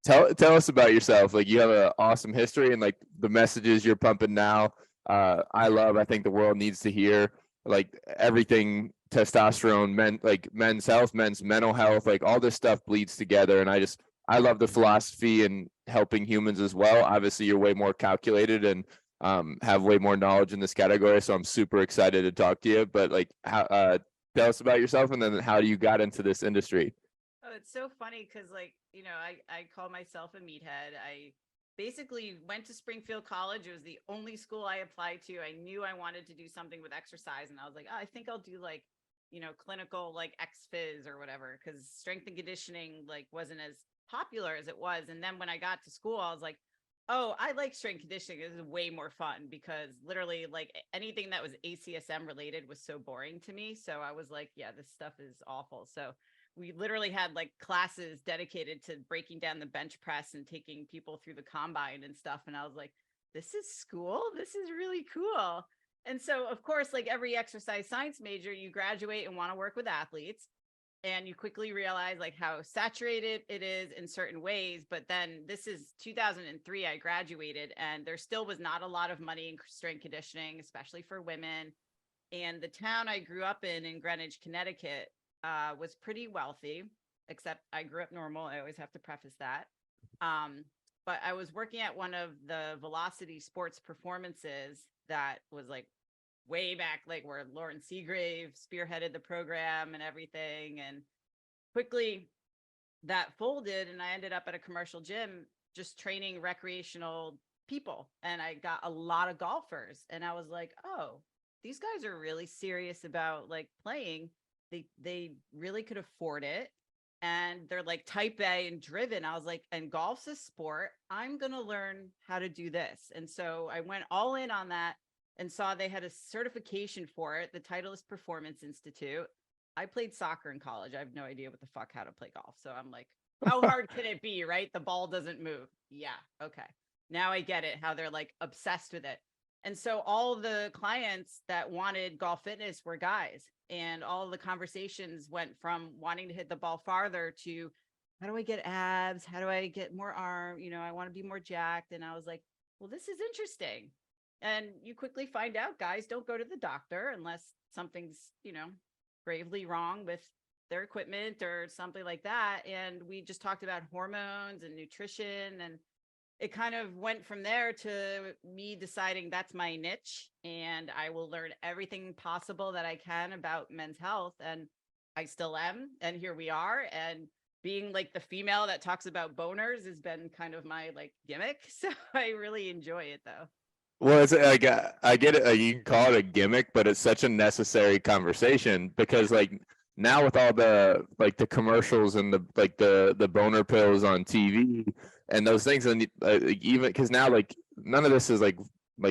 Tell us about yourself. Like, you have an awesome history, and like the messages you're pumping now, I think the world needs to hear, like, everything testosterone, men's health, men's mental health, like all this stuff bleeds together. And I love the philosophy and helping humans as well. Obviously, you're way more calculated and have way more knowledge in this category, so I'm super excited to talk to you. But like, tell us about yourself, and then how you got into this industry. Oh, it's so funny because, like, I call myself a meathead. I basically went to Springfield College. It was the only school I applied to. I knew I wanted to do something with exercise, and I was like, oh, I think I'll do like, clinical like X-Phys or whatever, because strength and conditioning like wasn't as popular as it was. And then when I got to school, I was like, oh, I like strength conditioning. This is way more fun, because literally like anything that was ACSM related was so boring to me. So I was like, yeah, this stuff is awful. So we literally had like classes dedicated to breaking down the bench press and taking people through the combine and stuff. And I was like, this is school. This is really cool. And so, of course, like every exercise science major, you graduate and want to work with athletes. And you quickly realize like how saturated it is in certain ways. But then this is 2003, I graduated, and there still was not a lot of money in strength conditioning, especially for women. And the town I grew up in Greenwich, Connecticut, was pretty wealthy, except I grew up normal. I always have to preface that. But I was working at one of the Velocity sports performances that was like way back, like where Lauren Seagrave spearheaded the program and everything. And quickly that folded, and I ended up at a commercial gym just training recreational people. And I got a lot of golfers, and I was like, oh, these guys are really serious about like playing. They really could afford it, and they're like type A and driven. I was like, and golf's a sport. I'm going to learn how to do this. And so I went all in on that and saw they had a certification for it. The title is Performance Institute. I played soccer in college. I have no idea what the fuck how to play golf. So I'm like, how hard can it be, right? The ball doesn't move. Yeah. Okay. Now I get it, how they're like obsessed with it. And so all the clients that wanted golf fitness were guys, and all the conversations went from wanting to hit the ball farther to, how do I get abs? How do I get more arm? I want to be more jacked. And I was like, well, this is interesting. And you quickly find out guys don't go to the doctor unless something's, gravely wrong with their equipment or something like that. And we just talked about hormones and nutrition, and it kind of went from there to me deciding that's my niche, and I will learn everything possible that I can about men's health. And I still am. And here we are. And being like the female that talks about boners has been kind of my like gimmick. So I really enjoy it though. Well, it's like, I get it. You can call it a gimmick, but it's such a necessary conversation, because like now with all the like the commercials and the boner pills on TV and those things, and even because now like none of this is like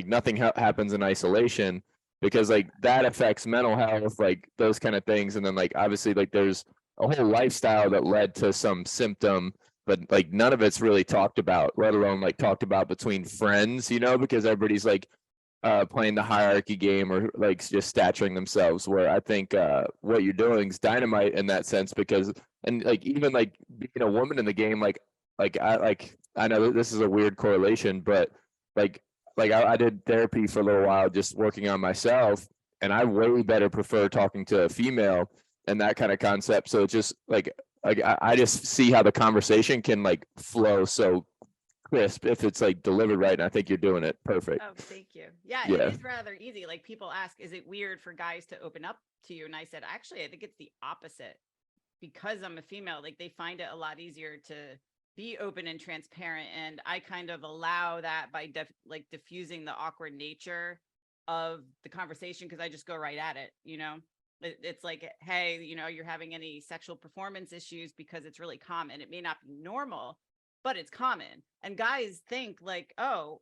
nothing happens in isolation, because like that affects mental health, like those kind of things. And then like obviously like there's a whole lifestyle that led to some symptom, but like none of it's really talked about, let alone like talked about between friends, because everybody's like playing the hierarchy game, or like just staturing themselves, where I think what you're doing is dynamite in that sense. Because, and like even like being a woman in the game, I know this is a weird correlation, but like I did therapy for a little while, just working on myself, and I way better prefer talking to a female and that kind of concept. So it's just like I just see how the conversation can like flow so crisp if it's like delivered right, and I think you're doing it perfect. Oh, thank you. Yeah, Yeah. it is rather easy. Like people ask, is it weird for guys to open up to you? And I said, actually, I think it's the opposite. Because I'm a female, like they find it a lot easier to be open and transparent. And I kind of allow that by diffusing the awkward nature of the conversation, because I just go right at it. It's like, hey, you're having any sexual performance issues, because it's really common. It may not be normal, but it's common. And guys think like, oh,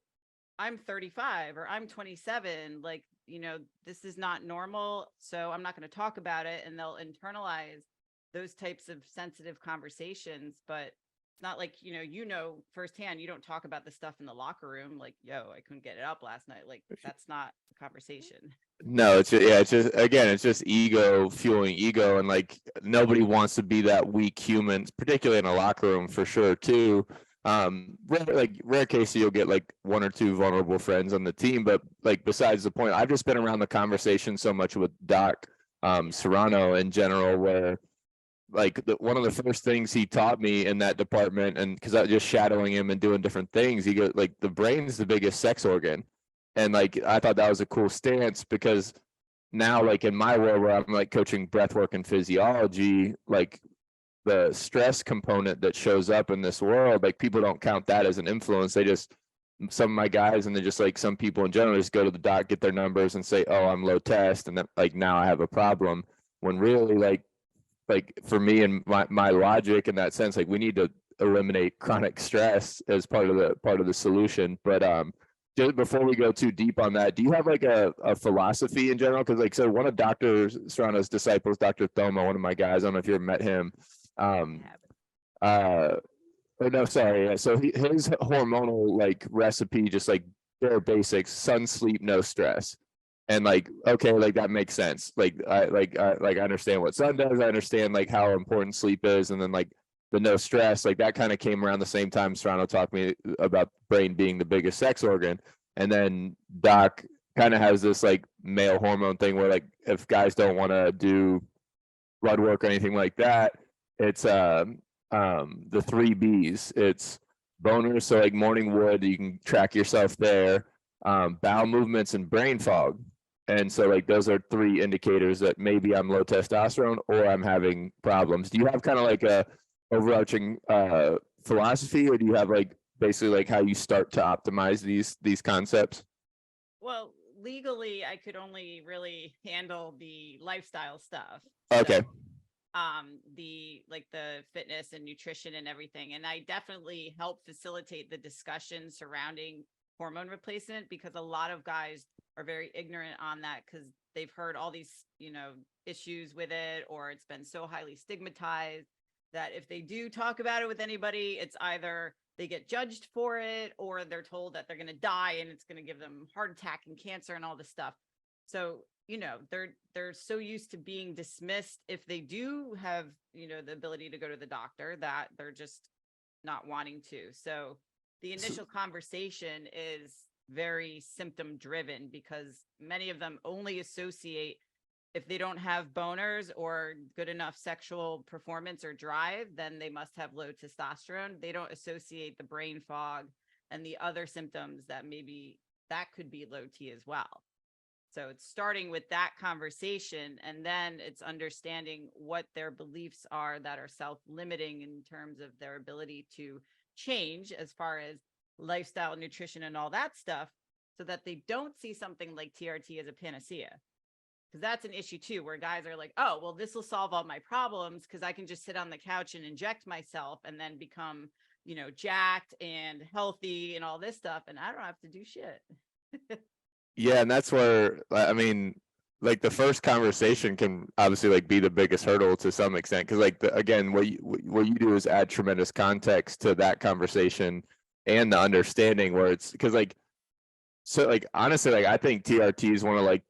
I'm 35 or I'm 27. Like, this is not normal, so I'm not going to talk about it. And they'll internalize those types of sensitive conversations. But it's not like, firsthand, you don't talk about the stuff in the locker room. Like, yo, I couldn't get it up last night. Like, that's not a conversation. No, it's just again, it's just ego fueling ego, and like nobody wants to be that weak human, particularly in a locker room for sure too. Rare case you'll get like one or two vulnerable friends on the team, but like besides the point, I've just been around the conversation so much with Doc Serrano in general, where like one of the first things he taught me in that department, and because I was just shadowing him and doing different things, he goes like the brain's the biggest sex organ, and like I thought that was a cool stance because now like in my world where I'm like coaching breath work and physiology, like the stress component that shows up in this world, like people don't count that as an influence. They just, some of my guys, and they just like some people in general just go to the doc, get their numbers and say, oh, I'm low test. And then like, now I have a problem, when really like for me and my logic in that sense, like we need to eliminate chronic stress as part of the solution. But just before we go too deep on that, do you have like a philosophy in general? Because like, so one of Dr. Serrano's disciples, Dr. Thoma, one of my guys, I don't know if you ever met him. Oh, no, sorry. So his hormonal like recipe, just like bare basics: sun, sleep, no stress. And like, okay, like that makes sense. I understand what sun does. I understand like how important sleep is, and then like the no stress, like that kind of came around the same time Serrano talked to me about brain being the biggest sex organ. And then Doc kind of has this like male hormone thing where like if guys don't want to do blood work or anything like that, it's the 3 B's. It's boners, so like morning wood, you can track yourself there. Bowel movements and brain fog. And so like those are 3 indicators that maybe I'm low testosterone or I'm having problems. Do you have kind of like a overarching philosophy, or do you have like basically like how you start to optimize these concepts? Well, legally, I could only really handle the lifestyle stuff. Okay. So, the fitness and nutrition and everything. And I definitely help facilitate the discussion surrounding hormone replacement, because a lot of guys are very ignorant on that because they've heard all these, issues with it, or it's been so highly stigmatized that if they do talk about it with anybody, it's either they get judged for it or they're told that they're going to die and it's going to give them heart attack and cancer and all this stuff. So, they're so used to being dismissed if they do have, the ability to go to the doctor, that they're just not wanting to. So the initial conversation is very symptom driven, because many of them only associate, if they don't have boners or good enough sexual performance or drive, then they must have low testosterone. They don't associate the brain fog and the other symptoms that maybe that could be low T as well. So it's starting with that conversation, and then it's understanding what their beliefs are that are self-limiting in terms of their ability to change as far as lifestyle, nutrition, and all that stuff, so that they don't see something like TRT as a panacea. Because that's an issue too, where guys are like, oh, well, this will solve all my problems because I can just sit on the couch and inject myself and then become, jacked and healthy and all this stuff. And I don't have to do shit. Yeah, and that's where I mean, like the first conversation can obviously like be the biggest hurdle to some extent, because like again, what you do is add tremendous context to that conversation and the understanding, where it's because like, so like honestly, like I think TRT is one of like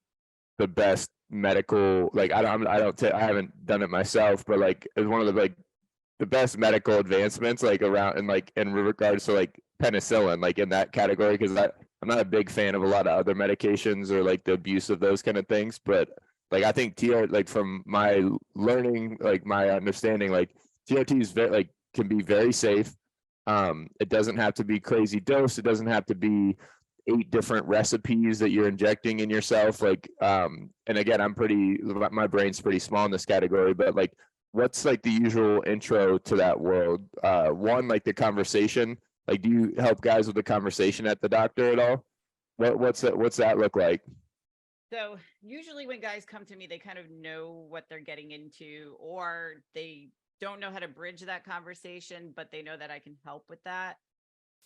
the best medical, like I haven't done it myself, but like it's one of the like the best medical advancements like around, and like in regards to like penicillin, like in that category, because I'm not a big fan of a lot of other medications or like the abuse of those kind of things, but like I think like from my learning, like my understanding, like TRT is very like can be very safe. It doesn't have to be crazy dose. It doesn't have to be 8 different recipes that you're injecting in yourself. Like, and again, my brain's pretty small in this category, but like, what's like the usual intro to that world? One, like the conversation, like, do you help guys with the conversation at the doctor at all? What's that look like? So usually when guys come to me, they kind of know what they're getting into, or they don't know how to bridge that conversation, but they know that I can help with that.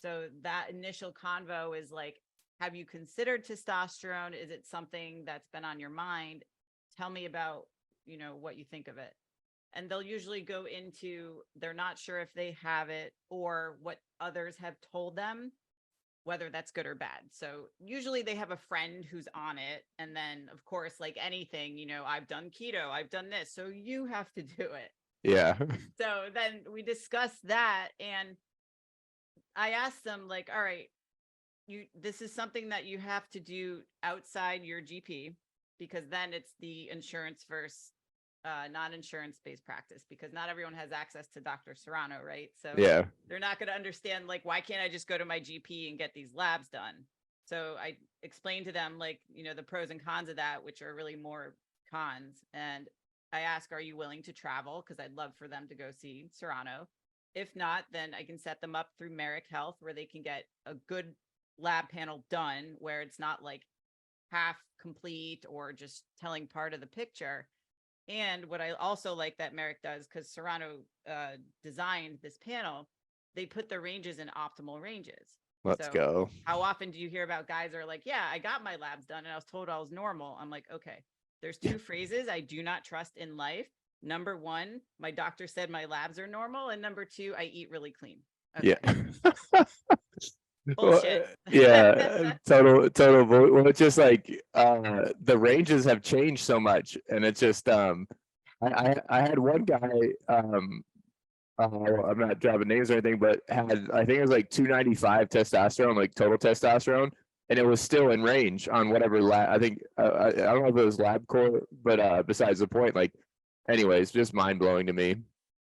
So that initial convo is like, have you considered testosterone? Is it something that's been on your mind? Tell me about, what you think of it. And they'll usually go into, they're not sure if they have it or what others have told them, whether that's good or bad. So usually they have a friend who's on it. And then of course, like anything, I've done keto, I've done this, so you have to do it. Yeah. So then we discuss that, and I asked them like, all right, this is something that you have to do outside your GP, because then it's the insurance versus non-insurance based practice, because not everyone has access to Dr. Serrano, right? So Yeah. they're not going to understand like, why can't I just go to my GP and get these labs done? So I explained to them like, the pros and cons of that, which are really more cons. And I ask, are you willing to travel? Because I'd love for them to go see Serrano. If not, then I can set them up through Merrick Health, where they can get a good lab panel done, where it's not like half complete or just telling part of the picture. And what I also like that Merrick does, because Serrano designed this panel, they put the ranges in optimal ranges. Let's go. How often do you hear about guys that are like, yeah, I got my labs done and I was told I was normal? I'm like, okay, there's two phrases I do not trust in life. Number one, my doctor said my labs are normal. And number two, I eat really clean. Okay. Yeah. Bullshit. Yeah, total. Well, it's just like the ranges have changed so much, and it's just I had one guy I'm not dropping names or anything, but had, I think it was like 295 testosterone, like total testosterone, and it was still in range on whatever lab. I think I don't know if it was LabCorp, but besides the point, like, anyways, just mind blowing to me.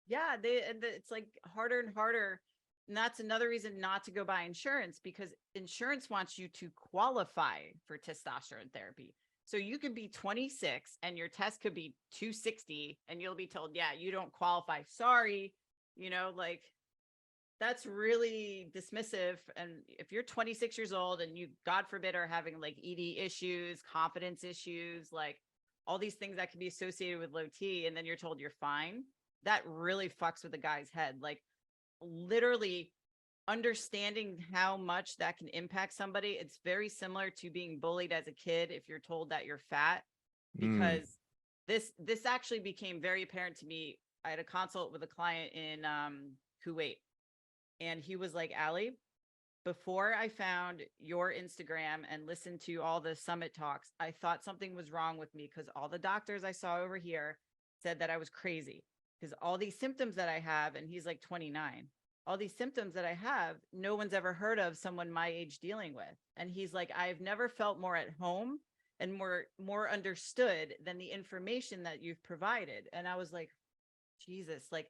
Yeah, it's like harder and harder. And that's another reason not to go buy insurance, because insurance wants you to qualify for testosterone therapy. So you could be 26 and your test could be 260 and you'll be told, yeah, you don't qualify. Sorry. Like, that's really dismissive. And if you're 26 years old and you, God forbid, are having like ED issues, confidence issues, like all these things that can be associated with low T, and then you're told you're fine, that really fucks with the guy's head. Like, literally understanding how much that can impact somebody. It's very similar to being bullied as a kid if you're told that you're fat, because this actually became very apparent to me. I had a consult with a client in Kuwait, and he was like, Allie, before I found your Instagram and listened to all the summit talks, I thought something was wrong with me, because all the doctors I saw over here said that I was crazy, because all these symptoms that I have, and he's like 29, all these symptoms that I have, no one's ever heard of someone my age dealing with. And he's like, I've never felt more at home and more understood than the information that you've provided. And I was like, Jesus, like,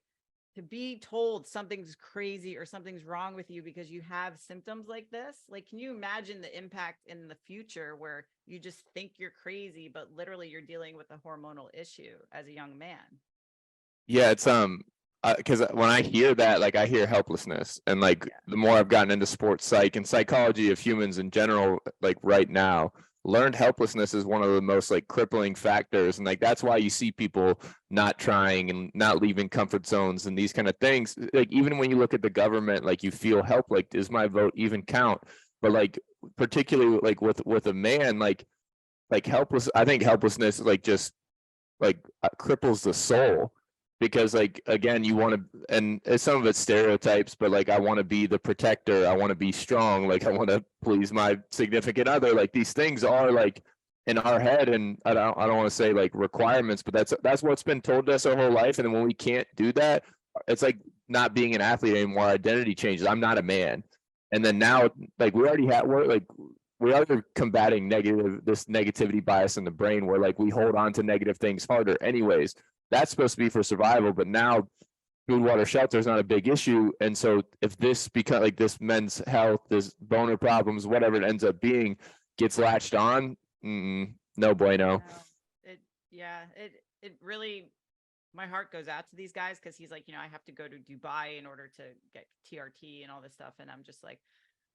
to be told something's crazy or something's wrong with you because you have symptoms like this, like, can you imagine the impact in the future where you just think you're crazy, but literally you're dealing with a hormonal issue as a young man? Yeah, it's because when I hear that, like, I hear helplessness, and like the more I've gotten into sports psych and psychology of humans in general, like right now, learned helplessness is one of the most like crippling factors, and like that's why you see people not trying and not leaving comfort zones and these kind of things. Like, even when you look at the government, like, you feel help, like, does my vote even count? But like, particularly like with a man, like helpless, I think helplessness like just like cripples the soul, because like, again, you want to, and some of it's stereotypes, but like, I want to be the protector, I want to be strong, like I want to please my significant other, like these things are like in our head, and I don't want to say like requirements, but that's what's been told to us our whole life. And then when we can't do that, it's like not being an athlete anymore. Our identity changes. I'm not a man. And then now, like, we're either combating this negativity bias in the brain, where like we hold on to negative things harder anyways. That's supposed to be for survival, but now food, water, shelter is not a big issue. And so if this becomes like this men's health, this boner problems, whatever it ends up being, gets latched on, no bueno. It really, my heart goes out to these guys, because he's like, I have to go to Dubai in order to get TRT and all this stuff. And I'm just like,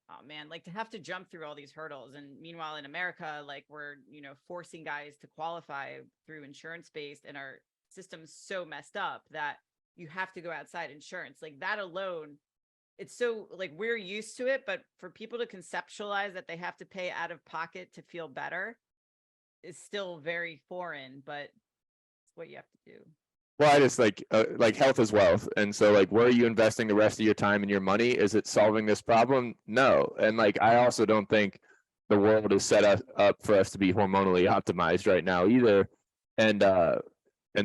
oh man, like, to have to jump through all these hurdles. And meanwhile, in America, like, we're, forcing guys to qualify through insurance based, and our system's so messed up that you have to go outside insurance. Like, that alone, it's so like, we're used to it, but for people to conceptualize that they have to pay out of pocket to feel better is still very foreign, but it's what you have to do. Well, I just like health is wealth. And so like, where are you investing the rest of your time and your money? Is it solving this problem? No. And like, I also don't think the world is set up for us to be hormonally optimized right now either. And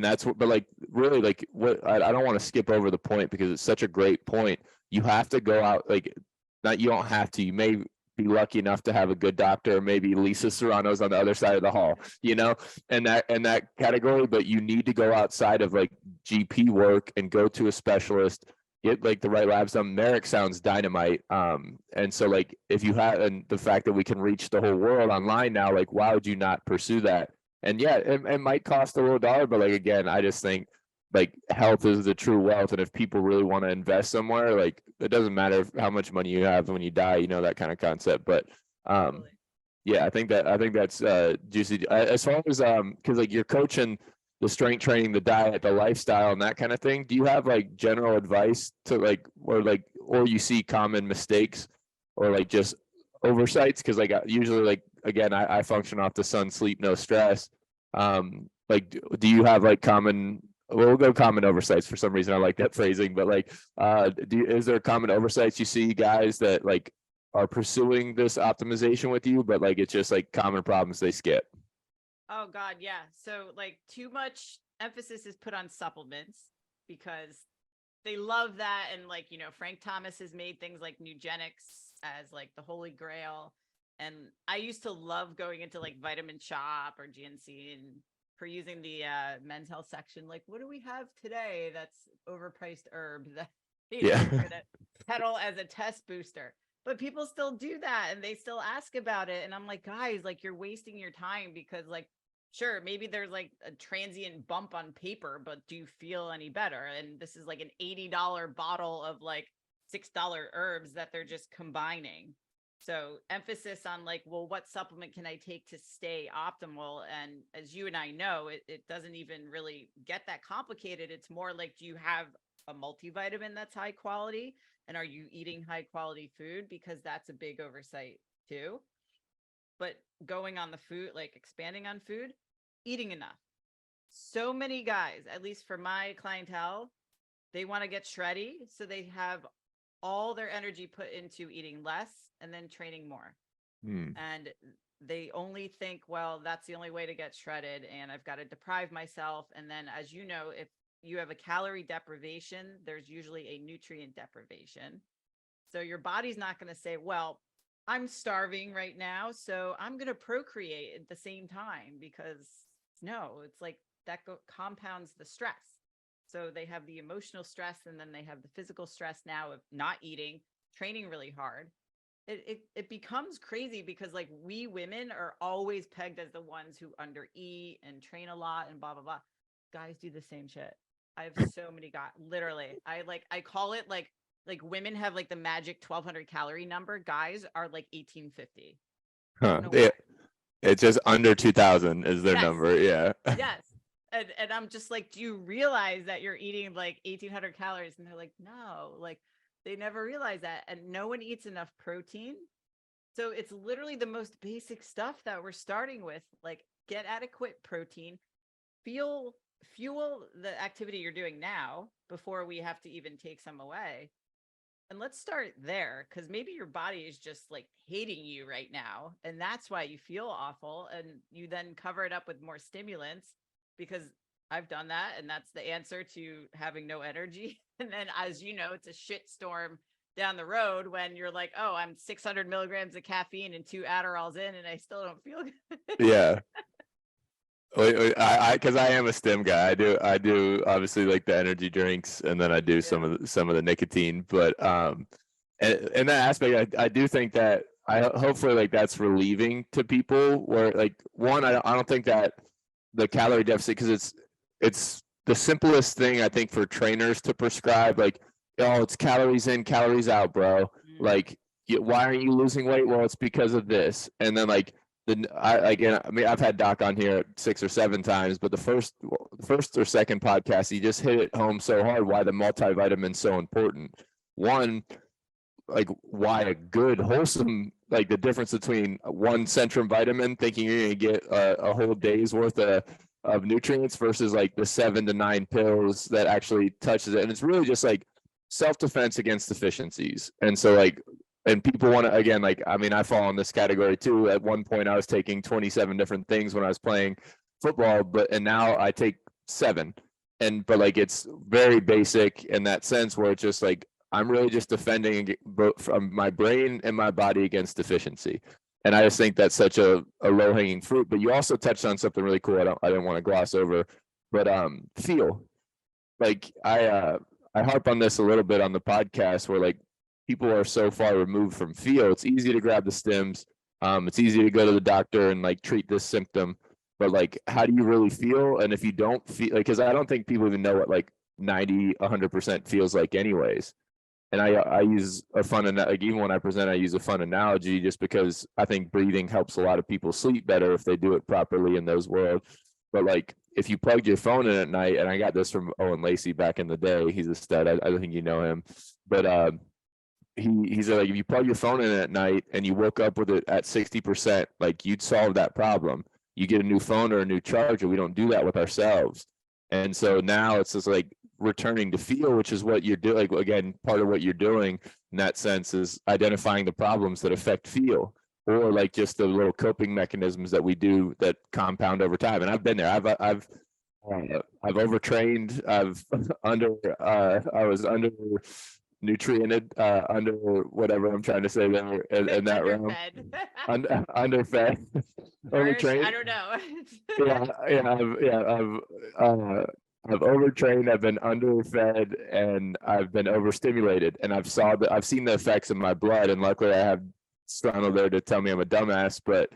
that's what, but like, really, like, what I don't want to skip over the point, because it's such a great point. You have to go out, like, not, you don't have to, you may be lucky enough to have a good doctor, or maybe Lisa Serrano's on the other side of the hall, you know, and that category, but you need to go outside of like GP work and go to a specialist, get like the right labs done. Merrick sounds dynamite. And so like if you have, and the fact that we can reach the whole world online now, like why would you not pursue that? And yeah, it might cost a little dollar, but like again, I just think like health is the true wealth, and if people really want to invest somewhere, like it doesn't matter how much money you have when you die, you know, that kind of concept. But Totally. yeah, I think that's juicy. As far as because like you're coaching the strength training, the diet, the lifestyle, and that kind of thing, do you have like general advice to like, or you see common mistakes or like just oversights? Because like usually, like again, I function off the sun, sleep, no stress. Like do you have like common, we'll go common oversights, for some reason I like that phrasing, but like is there common oversights you see guys that like are pursuing this optimization with you, but like it's just like common problems they skip? Oh God, yeah. So like too much emphasis is put on supplements because they love that. And like, you know, Frank Thomas has made things like Nugenics as like the holy grail. And I used to love going into like Vitamin Shop or GNC and for using the men's health section, like, what do we have today that's overpriced herb that you know, we're gonna peddle as a test booster? But people still do that and they still ask about it. And I'm like, guys, like you're wasting your time because like, sure, maybe there's like a transient bump on paper, but do you feel any better? And this is like an $80 bottle of like $6 herbs that they're just combining. So emphasis on like, well, what supplement can I take to stay optimal? And as you and I know, it doesn't even really get that complicated. It's more like, do you have a multivitamin that's high quality? And are you eating high quality food? Because that's a big oversight too. But going on the food, like expanding on food, eating enough. So many guys, at least for my clientele, they want to get shreddy. So they have all their energy put into eating less and then training more. And they only think, well, that's the only way to get shredded. And I've got to deprive myself. And then, as you know, if you have a calorie deprivation, there's usually a nutrient deprivation. So your body's not going to say, well, I'm starving right now, so I'm going to procreate at the same time, because no, it's like that compounds the stress. So they have the emotional stress and then they have the physical stress now of not eating, training really hard. It becomes crazy because like we women are always pegged as the ones who undereat and train a lot and blah, blah, blah. Guys do the same shit. I have so many guys, literally. I call it like women have like the magic 1200 calorie number. Guys are like 1850. It's just under 2000 is their number. Yeah. Yes. And I'm just like, do you realize that you're eating like 1800 calories? And they're like, no, like they never realize that. And no one eats enough protein. So it's literally the most basic stuff that we're starting with, like get adequate protein, fuel the activity you're doing now before we have to even take some away. And let's start there, because maybe your body is just like hating you right now. And that's why you feel awful. And you then cover it up with more stimulants, because I've done that. And that's the answer to having no energy. And then, as you know, it's a shit storm down the road when you're like, oh, I'm 600 milligrams of caffeine and 2 Adderalls in, and I still don't feel good. Yeah. Because I am a stim guy. I do obviously like the energy drinks, and then I do some of the nicotine. But in that aspect, I do think that hopefully like that's relieving to people. Where like one, I don't think that the calorie deficit, because it's the simplest thing I think for trainers to prescribe. Like, oh, it's calories in, calories out, bro. Like, why aren't you losing weight? Well, it's because of this. And then like I mean, I've had Doc on here 6 or 7 times, but the first or second podcast, he just hit it home so hard why the multivitamin's so important. One, like why a good wholesome, like the difference between one Centrum vitamin thinking you're gonna get a whole day's worth of nutrients versus like the 7 to 9 pills that actually touches it. And it's really just like self-defense against deficiencies. And so like, and people want to, again, like, I mean, I fall in this category too. At one point I was taking 27 different things when I was playing football, and now I take 7. But like, it's very basic in that sense where it's just like, I'm really just defending both from my brain and my body against deficiency. And I just think that's such a low hanging fruit. But you also touched on something really cool. I didn't want to gloss over, but feel like I harp on this a little bit on the podcast where like people are so far removed from feel. It's easy to grab the stims. It's easy to go to the doctor and like treat this symptom, but like, how do you really feel? And if you don't feel like, because I don't think people even know what like 90, 100% feels like, anyways. And I use a fun, like even when I present, I use a fun analogy just because I think breathing helps a lot of people sleep better if they do it properly in those worlds. But like, if you plugged your phone in at night, and I got this from Owen Lacey back in the day, he's a stud. I think you know him, but he said like if you plug your phone in at night and you woke up with it at 60%, like you'd solve that problem. You get a new phone or a new charger. We don't do that with ourselves. And so now it's just like returning to feel, which is what you're doing. Like, again, part of what you're doing in that sense is identifying the problems that affect feel, or like just the little coping mechanisms that we do that compound over time. And I've been there. I've overtrained. I've I was under nutriented, under whatever I'm trying to say there in that realm. Underfed, overtrained. I don't know. I've overtrained, I've been underfed, and I've been overstimulated, and I've seen the effects in my blood, and luckily I have Strano there to tell me I'm a dumbass. But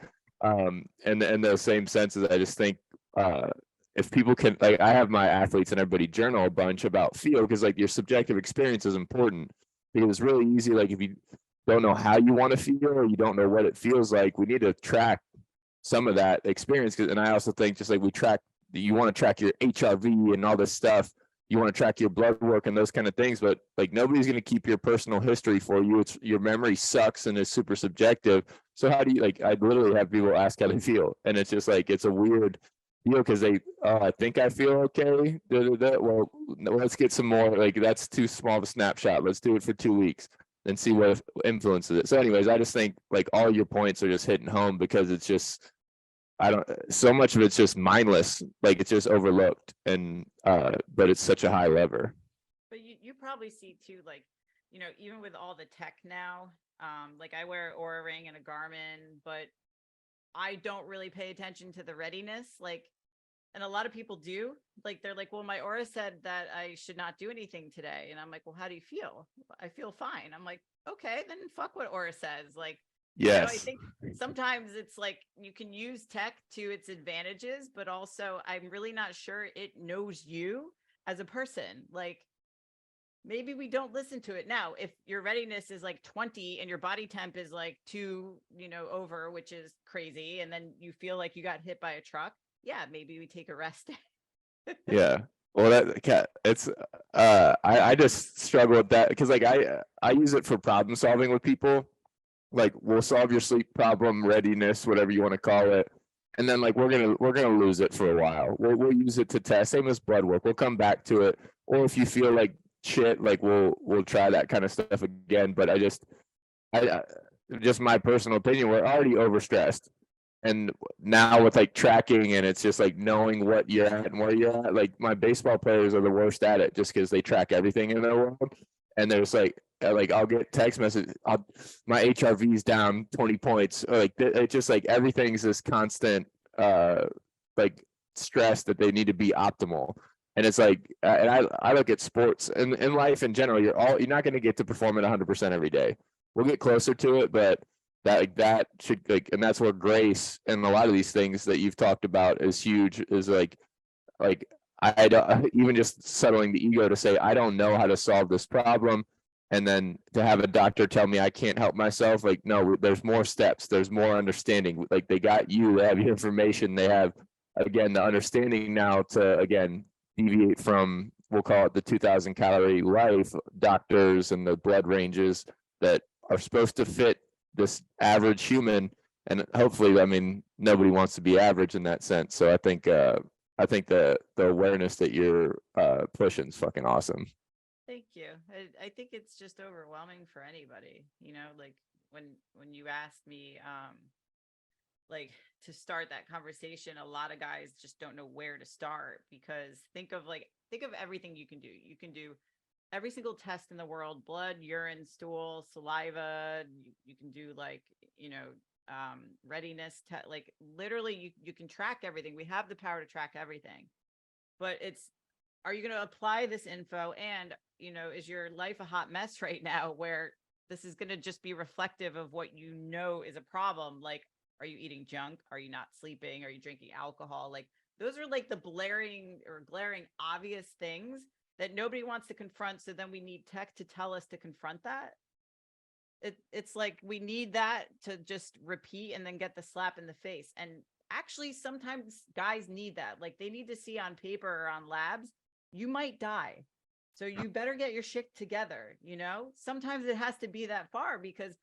in those same senses, I just think if people can, like, I have my athletes and everybody journal a bunch about feel, because like your subjective experience is important, because it's really easy, like if you don't know how you want to feel or you don't know what it feels like, we need to track some of that experience. And I also think just like you want to track your HRV and all this stuff, you want to track your blood work and those kind of things, but like nobody's going to keep your personal history for you. It's your memory sucks and is super subjective. So how do you, like, I literally have people ask how they feel, and it's just like, it's a weird deal because I think I feel okay. Well, let's get some more. Like, that's too small of a snapshot. Let's do it for 2 weeks and see what influences it. So anyways, I just think like all your points are just hitting home, because it's just, so much of it's just mindless, like it's just overlooked, and but it's such a high lever. But you probably see too, like, even with all the tech now, like I wear an Oura ring and a Garmin, but I don't really pay attention to the readiness. Like, and a lot of people do, like, they're like, well, my Oura said that I should not do anything today. And I'm like, well, how do you feel? I feel fine. I'm like, okay, then fuck what Oura says. Like, yes. I think sometimes it's like you can use tech to its advantages, but also I'm really not sure it knows you as a person. Like, maybe we don't listen to it. Now, if your readiness is like 20 and your body temp is like 2, over, which is crazy, and then you feel like you got hit by a truck, yeah, maybe we take a rest day. Yeah. Well, it's I just struggle with that, because like I use it for problem solving with people. Like, we'll solve your sleep problem, readiness, whatever you want to call it, and then like we're gonna lose it for a while. We'll use it to test, same as blood work. We'll come back to it, or if you feel like shit, like we'll try that kind of stuff again. But I just my personal opinion, we're already overstressed, and now with like tracking, and it's just like knowing what you're at and where you're at. Like, my baseball players are the worst at it, just because they track everything in their world, and there's like I'll get text message, my HRV is down 20 points, or like it's just like everything's this constant like stress that they need to be optimal. And it's like, and I look at sports and in life in general, you're not going to get to perform at 100% every day. We'll get closer to it, but that should, like, and that's where grace and a lot of these things that you've talked about is huge, is like I don't, even just settling the ego to say, I don't know how to solve this problem. And then to have a doctor tell me I can't help myself, like, no, there's more steps, there's more understanding. Like, they got you, they have your information, they have, again, the understanding now to, again, deviate from, we'll call it the 2,000 calorie life, doctors and the blood ranges that are supposed to fit this average human. And hopefully, I mean, nobody wants to be average in that sense. So I think the awareness that you're pushing is fucking awesome. Thank you. I think it's just overwhelming for anybody, like when you asked me, like, to start that conversation, a lot of guys just don't know where to start, because think of everything you can do. You can do every single test in the world, blood, urine, stool, saliva. You can do like, readiness, like literally you can track everything. We have the power to track everything, but are you going to apply this info? And, is your life a hot mess right now where this is going to just be reflective of what is a problem? Like, are you eating junk? Are you not sleeping? Are you drinking alcohol? Like, those are like the glaring obvious things that nobody wants to confront. So then we need tech to tell us to confront that. It's like we need that to just repeat and then get the slap in the face. And actually, sometimes guys need that. Like, they need to see on paper or on labs, you might die. So you better get your shit together. Sometimes it has to be that far, because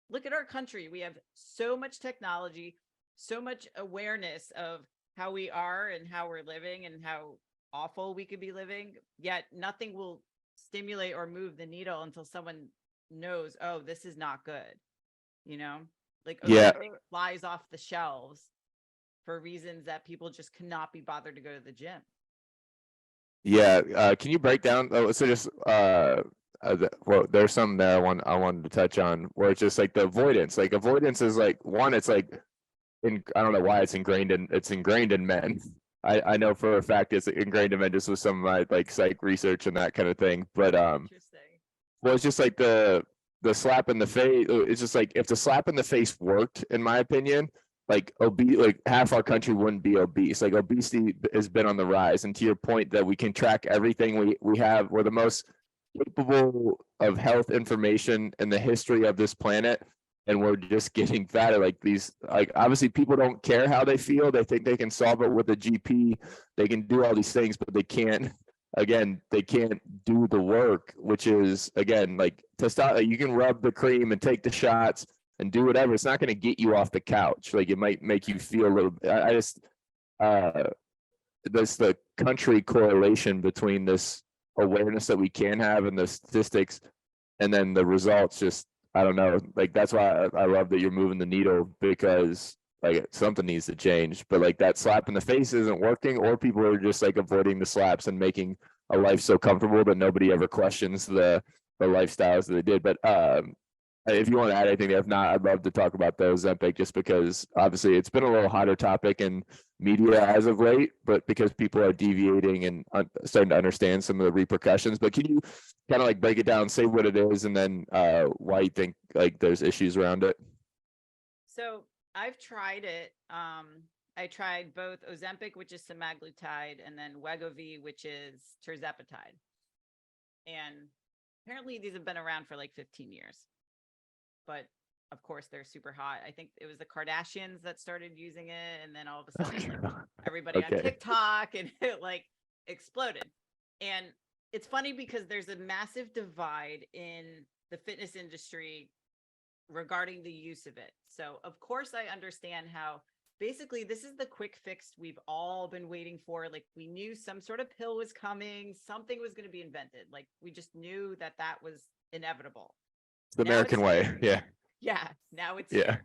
look at our country. We have so much technology, so much awareness of how we are and how we're living and how awful we could be living, yet nothing will stimulate or move the needle until someone knows, oh, this is not good. Like, Yeah. Ozempic flies off the shelves for reasons that people just cannot be bothered to go to the gym. Yeah. Can you break down? So just well, there's something there I wanted to touch on, where it's just like the avoidance. Like, avoidance is like, one, it's like I don't know why it's ingrained in men. I know for a fact it's ingrained in men, just with some of my like psych research and that kind of thing. But Interesting. well, it's just like the slap in the face. It's just like, if the slap in the face worked, in my opinion, like half our country wouldn't be obese. Like, obesity has been on the rise, and to your point that we can track everything we have, we're the most capable of health information in the history of this planet, and we're just getting fatter. Like, obviously people don't care how they feel. They think they can solve it with a GP. They can do all these things, but they can't do the work, which is, again, like testosterone. You can rub the cream and take the shots and do whatever. It's not going to get you off the couch. Like, it might make you feel a little. I just there's the country correlation between this awareness that we can have and the statistics, and then the results. Just, I don't know. Like, that's why I love that you're moving the needle, because like something needs to change. But like, that slap in the face isn't working, or people are just like avoiding the slaps and making a life so comfortable that nobody ever questions the lifestyles that they did. But if you want to add anything, if not, I'd love to talk about the Ozempic, just because obviously it's been a little hotter topic in media as of late, but because people are deviating and starting to understand some of the repercussions. But can you kind of like break it down, say what it is, and then why you think like there's issues around it? So I've tried it. I tried both Ozempic, which is semaglutide, and then Wegovy, which is tirzepatide. And apparently these have been around for like 15 years. But of course, they're super hot. I think it was the Kardashians that started using it, and then all of a sudden, like, everybody on TikTok, and it like exploded. And it's funny because there's a massive divide in the fitness industry regarding the use of it. So of course, I understand how basically this is the quick fix we've all been waiting for. Like, we knew some sort of pill was coming, something was going to be invented. Like, we just knew that was inevitable. It's the American way. Yeah. Yeah. Now it's yeah.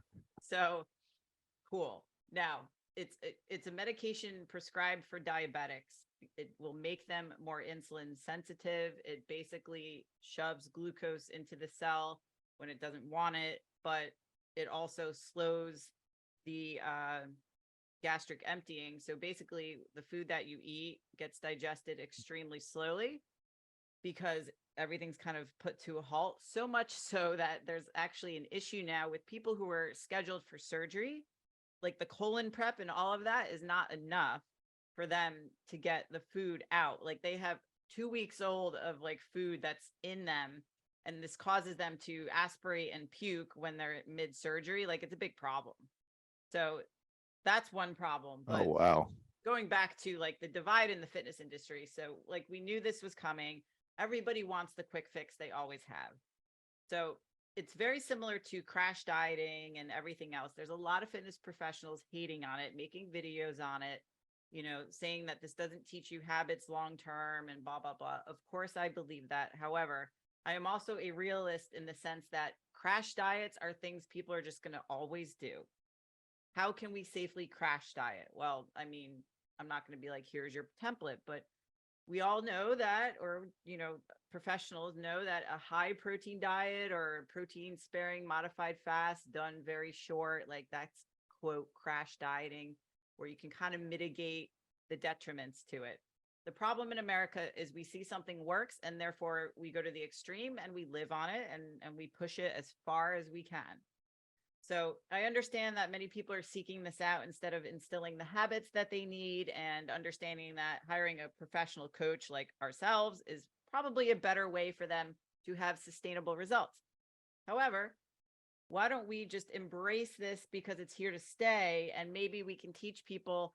So cool. Now it's a medication prescribed for diabetics. It will make them more insulin sensitive. It basically shoves glucose into the cell when it doesn't want it, but it also slows the gastric emptying. So basically, the food that you eat gets digested extremely slowly, because everything's kind of put to a halt, so much so that there's actually an issue now with people who are scheduled for surgery. Like, the colon prep and all of that is not enough for them to get the food out. Like, they have 2 weeks old of like food that's in them, and this causes them to aspirate and puke when they're mid surgery. Like, it's a big problem. So that's one problem. But oh, wow. Going back to like the divide in the fitness industry. So like, we knew this was coming. Everybody wants the quick fix, they always have. So it's very similar to crash dieting and everything else. There's a lot of fitness professionals hating on it, making videos on it, saying that this doesn't teach you habits long term and blah, blah, blah. Of course, I believe that. However, I am also a realist in the sense that crash diets are things people are just going to always do. How can we safely crash diet? Well, I mean, I'm not going to be like, here's your template, but we all know that, or, you know, professionals know that a high protein diet or protein sparing modified fast done very short, like that's quote crash dieting, where you can kind of mitigate the detriments to it. The problem in America is we see something works and therefore we go to the extreme and we live on it, and we push it as far as we can. So I understand that many people are seeking this out instead of instilling the habits that they need, and understanding that hiring a professional coach like ourselves is probably a better way for them to have sustainable results. However, why don't we just embrace this because it's here to stay, and maybe we can teach people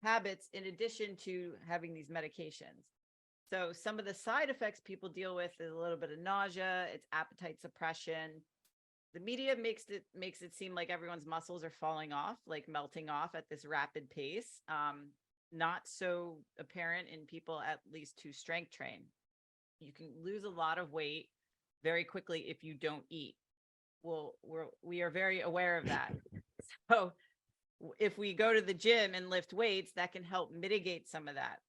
habits in addition to having these medications. So some of the side effects people deal with is a little bit of nausea, it's appetite suppression. The media makes it seem like everyone's muscles are falling off, like melting off at this rapid pace. Not so apparent in people at least who strength train. You can lose a lot of weight very quickly if you don't eat. Well, we are very aware of that. So if we go to the gym and lift weights, that can help mitigate some of that.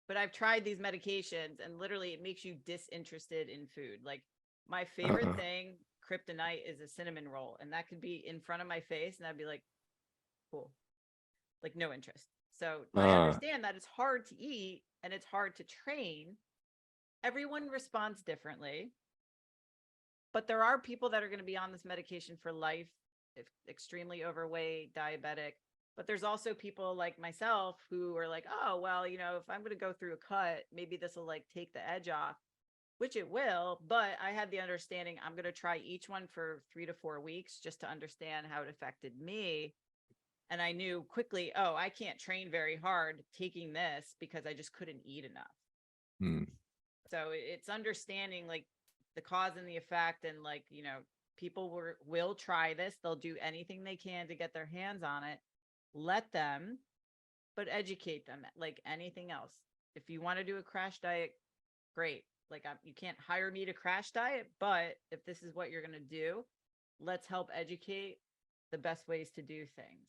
But I've tried these medications and literally it makes you disinterested in food. Like my favorite thing, kryptonite, is a cinnamon roll, and that could be in front of my face and I'd be like, cool, like no interest. So I understand that it's hard to eat and it's hard to train. Everyone responds differently, but there are people that are going to be on this medication for life, if extremely overweight, diabetic. But there's also people like myself who are like, oh, well, you know, if I'm going to go through a cut, maybe this will like take the edge off, which it will. But I had the understanding I'm going to try each one for 3 to 4 weeks just to understand how it affected me. And I knew quickly, oh, I can't train very hard taking this because I just couldn't eat enough. So it's understanding like the cause and the effect, and like, you know, people will try this. They'll do anything they can to get their hands on it. Let them, but educate them like anything else. If you want to do a crash diet, great. Like you can't hire me to crash diet, but if this is what you're going to do, let's help educate the best ways to do things.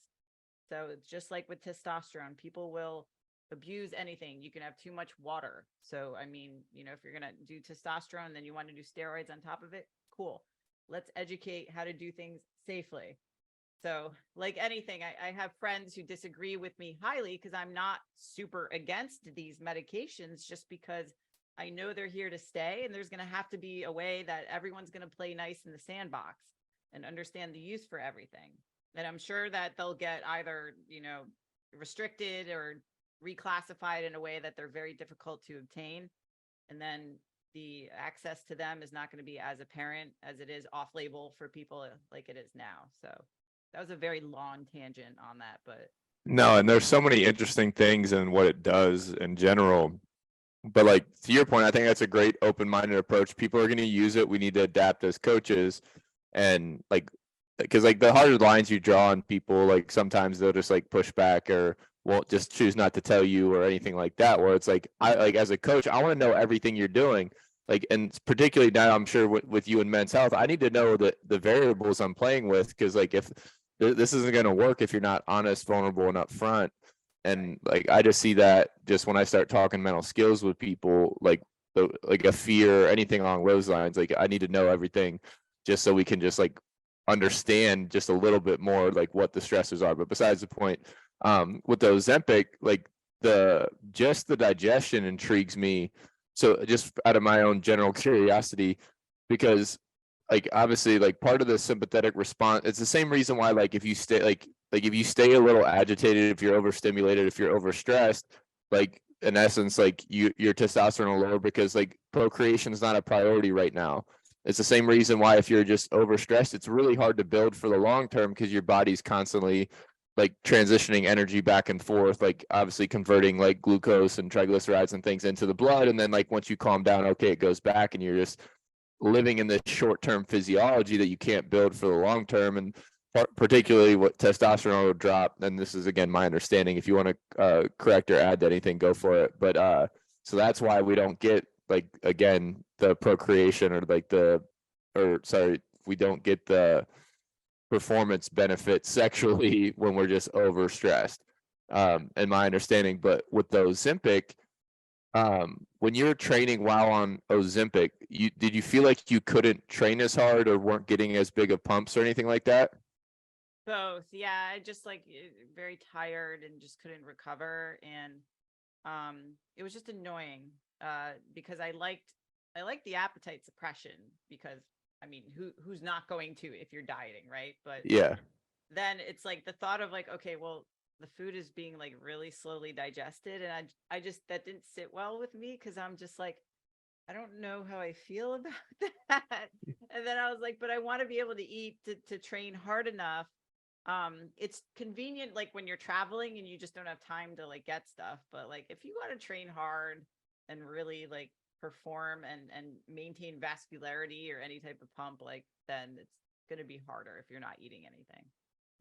So it's just like with testosterone, people will abuse anything. You can have too much water. So, I mean, you know, if you're going to do testosterone, then you want to do steroids on top of it. Cool. Let's educate how to do things safely. So like anything, I have friends who disagree with me highly because I'm not super against these medications, just because I know they're here to stay, and there's going to have to be a way that everyone's going to play nice in the sandbox and understand the use for everything. And I'm sure that they'll get either, you know, restricted or reclassified in a way that they're very difficult to obtain. And then the access to them is not going to be as apparent as it is off label for people like it is now. So that was a very long tangent on that, but No, and there's so many interesting things in what it does in general. But like to your point, I think that's a great open-minded approach. People are going to use it. We need to adapt as coaches, and like, because like the harder lines you draw on people, like sometimes they'll just like push back or won't, just choose not to tell you or anything like that. Where it's like, I like as a coach, I want to know everything you're doing. Like, and particularly now, I'm sure with you in men's health, I need to know the variables I'm playing with, because like if this isn't going to work if you're not honest, vulnerable, and upfront. And like I just see that just when I start talking mental skills with people, like a fear or anything along those lines, like I need to know everything just so we can just like understand just a little bit more like what the stresses are. But besides the point, with the Ozempic, like the digestion intrigues me. So just out of my own general curiosity, because like obviously like part of the sympathetic response, it's the same reason why like if you stay like if you stay a little agitated, if you're overstimulated, if you're overstressed, like in essence, like your testosterone will lower because like procreation is not a priority right now. It's the same reason why if you're just overstressed, it's really hard to build for the long term, because your body's constantly like transitioning energy back and forth, like obviously converting like glucose and triglycerides and things into the blood. And then like once you calm down, okay, it goes back, and you're just living in this short-term physiology that you can't build for the long term. And particularly what testosterone will drop, and this is again my understanding, if you want to correct or add to anything, go for it. But so that's why we don't get like, again, the procreation or like we don't get the performance benefits sexually when we're just overstressed, in my understanding. But with the Ozempic, when you were training while on Ozempic, did you feel like you couldn't train as hard or weren't getting as big of pumps or anything like that? Both. Yeah. I just like very tired and just couldn't recover. And it was just annoying because I liked the appetite suppression because I mean, who's not going to if you're dieting, right? But Yeah. then it's like the thought of like, okay, well, the food is being like really slowly digested. And I just, that didn't sit well with me because I'm just like, I don't know how I feel about that. And then I was like, but I want to be able to eat to train hard enough. It's convenient like when you're traveling and you just don't have time to like get stuff. But like if you want to train hard and really like perform and maintain vascularity or any type of pump, like then it's going to be harder if you're not eating anything.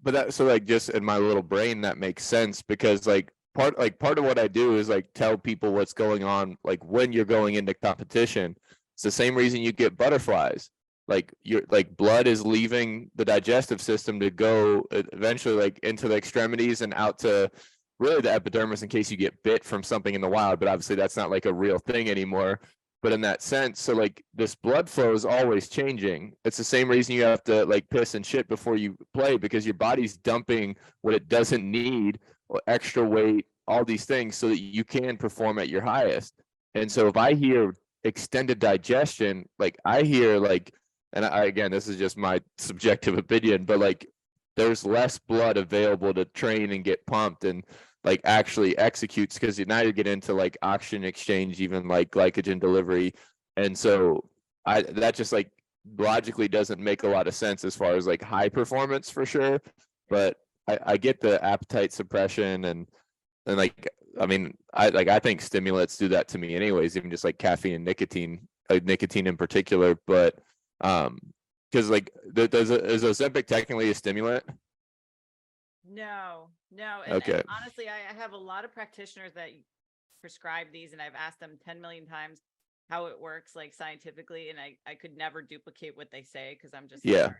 But that, so like just in my little brain that makes sense because like part of what I do is like tell people what's going on like when you're going into competition. It's the same reason you get butterflies. Like your like blood is leaving the digestive system to go eventually like into the extremities and out to really the epidermis in case you get bit from something in the wild, but obviously that's not like a real thing anymore. But in that sense, so like this blood flow is always changing. It's the same reason you have to like piss and shit before you play because your body's dumping what it doesn't need, extra weight, all these things so that you can perform at your highest. And so if I hear extended digestion, like I hear like, and again, this is just my subjective opinion, but like there's less blood available to train and get pumped and like actually executes because now you get into like oxygen exchange, even like glycogen delivery. And so that just like logically doesn't make a lot of sense as far as like high performance for sure. But I get the appetite suppression and like, I mean, I think stimulants do that to me anyways, even just like caffeine and nicotine, nicotine in particular. But because like is Ozempic technically a stimulant? No. And Okay. honestly, I have a lot of practitioners that prescribe these, and I've asked them 10 million times how it works, like scientifically, and I could never duplicate what they say because I'm just like, Yeah. all right,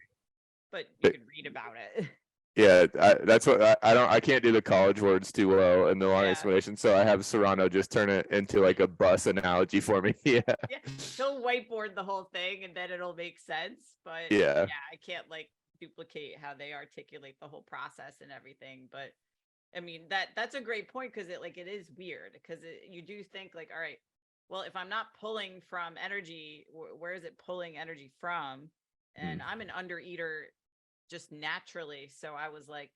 but you could read about it. Yeah, that's what I can't do the college words too well in the long Yeah. explanation. So I have Serrano just turn it into like a bus analogy for me. Yeah. Yeah. He'll whiteboard the whole thing and then it'll make sense. But Yeah. yeah, I can't like duplicate how they articulate the whole process and everything. But I mean, that's a great point because it is weird because you do think like, all right, well, if I'm not pulling from energy, where is it pulling energy from? And I'm an undereater just naturally. So I was like,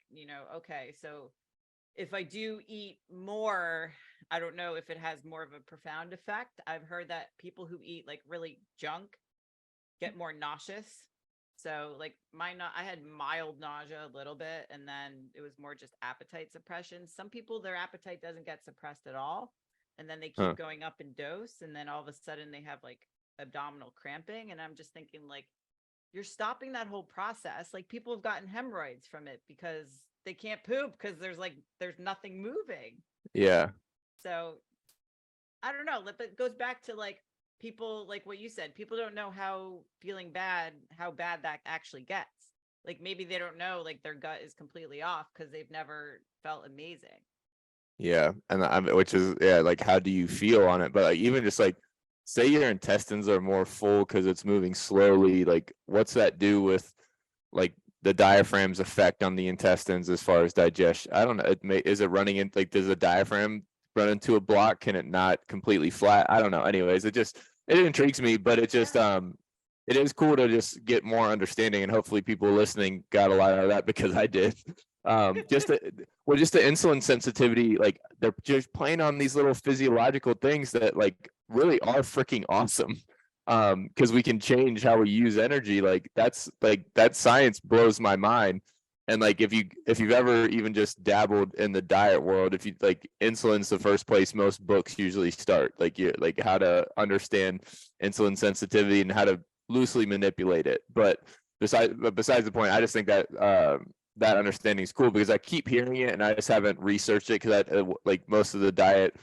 okay, so if I do eat more, I don't know if it has more of a profound effect. I've heard that people who eat like really junk get more nauseous. So like I had mild nausea a little bit, and then it was more just appetite suppression. Some people, their appetite doesn't get suppressed at all. And then they keep going up in dose. And then all of a sudden they have like abdominal cramping. And I'm just thinking like, you're stopping that whole process. Like people have gotten hemorrhoids from it because they can't poop because there's nothing moving. Yeah. So I don't know. But it goes back to like people, like what you said, people don't know how bad that actually gets. Like maybe they don't know like their gut is completely off because they've never felt amazing. Yeah. And which is, yeah, like how do you feel on it? But like even just like say your intestines are more full because it's moving slowly, like what's that do with like the diaphragm's effect on the intestines as far as digestion? I don't know. Is it running in like does the diaphragm run into a block? Can it not completely flat? I don't know. Anyways, it intrigues me, but it just it is cool to just get more understanding, and hopefully people listening got a lot out of that because I did. Just the insulin sensitivity, like they're just playing on these little physiological things that like really are freaking awesome. Because we can change how we use energy. Like that science blows my mind. And like if you've ever even just dabbled in the diet world, if you like insulin's the first place most books usually start. Like you like how to understand insulin sensitivity and how to loosely manipulate it. But besides the point, I just think that that understanding is cool because I keep hearing it and I just haven't researched it because I like most of the diet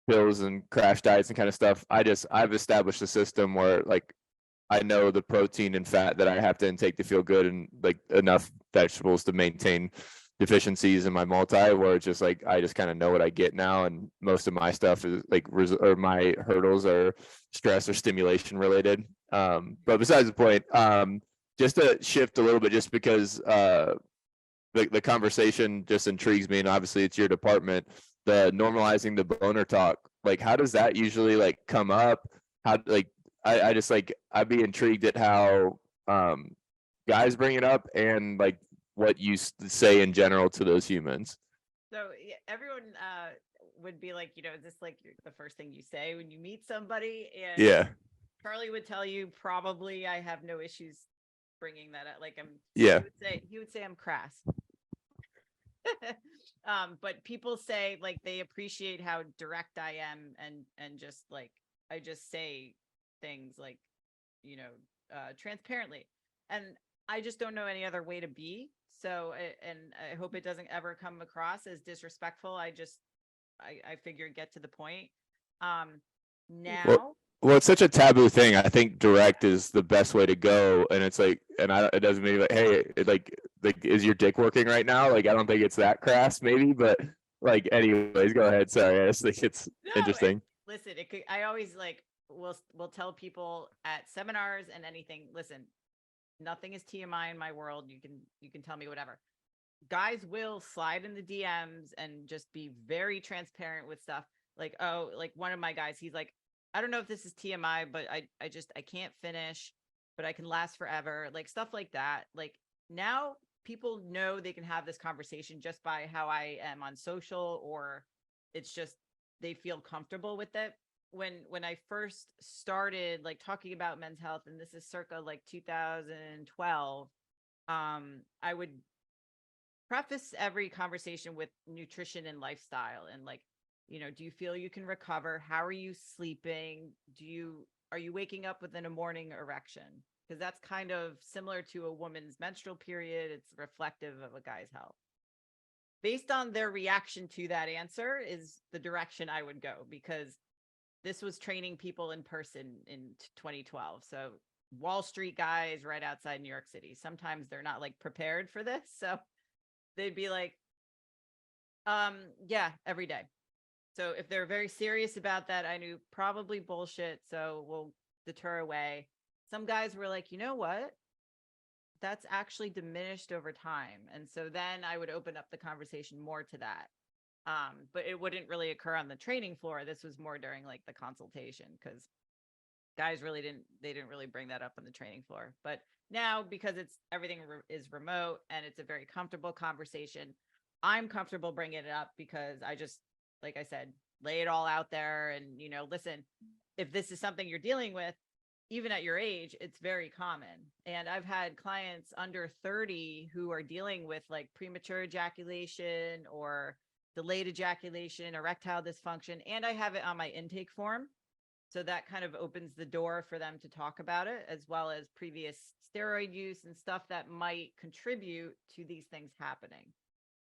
pills and crash diets and kind of stuff. I've established a system where like I know the protein and fat that I have to intake to feel good and like enough vegetables to maintain deficiencies in my multi, where it's just like I just kind of know what I get now, and most of my stuff is like or my hurdles are stress or stimulation related. But besides the point, just to shift a little bit, just because the conversation just intrigues me, and obviously it's your department, the normalizing the boner talk. Like, how does that usually like come up? How like I just like I'd be intrigued at how guys bring it up, and like what you say in general to those humans. So yeah, everyone would be like, is this like the first thing you say when you meet somebody? And Yeah. Charlie would tell you probably I have no issues bringing that up. Like Yeah. he would say I'm crass. But people say like they appreciate how direct I am, and just like I just say things like, transparently, and I just don't know any other way to be. So, and I hope it doesn't ever come across as disrespectful. I figure get to the point. Now. Well, it's such a taboo thing. I think direct is the best way to go, and it's like, it doesn't mean like, hey, like, is your dick working right now? Like, I don't think it's that crass, maybe, but like, anyways, go ahead. Sorry, I just think it's interesting. Listen, I always like will tell people at seminars and anything. Listen, nothing is TMI in my world. You can tell me whatever. Guys will slide in the DMs and just be very transparent with stuff. Like, oh, like one of my guys, he's like, I don't know if this is TMI, but I can't finish, but I can last forever. Like stuff like that. Like now people know they can have this conversation just by how I am on social, or it's just they feel comfortable with it. When I first started like talking about men's health, and this is circa like 2012, I would preface every conversation with nutrition and lifestyle, and like, do you feel you can recover? How are you sleeping? Are you waking up within a morning erection? Because that's kind of similar to a woman's menstrual period. It's reflective of a guy's health. Based on their reaction to that answer is the direction I would go, because this was training people in person in 2012. So Wall Street guys right outside New York City. Sometimes they're not like prepared for this. So they'd be like, yeah, every day. So if they're very serious about that, I knew probably bullshit. So we'll deter away. Some guys were like, you know what? That's actually diminished over time. And so then I would open up the conversation more to that. But it wouldn't really occur on the training floor. This was more during like the consultation, because guys didn't really bring that up on the training floor. But now, because everything is remote and it's a very comfortable conversation, I'm comfortable bringing it up, because I just, like I said, lay it all out there. And, listen, if this is something you're dealing with, even at your age, it's very common. And I've had clients under 30 who are dealing with like premature ejaculation or delayed ejaculation, erectile dysfunction, and I have it on my intake form. So that kind of opens the door for them to talk about it, as well as previous steroid use and stuff that might contribute to these things happening.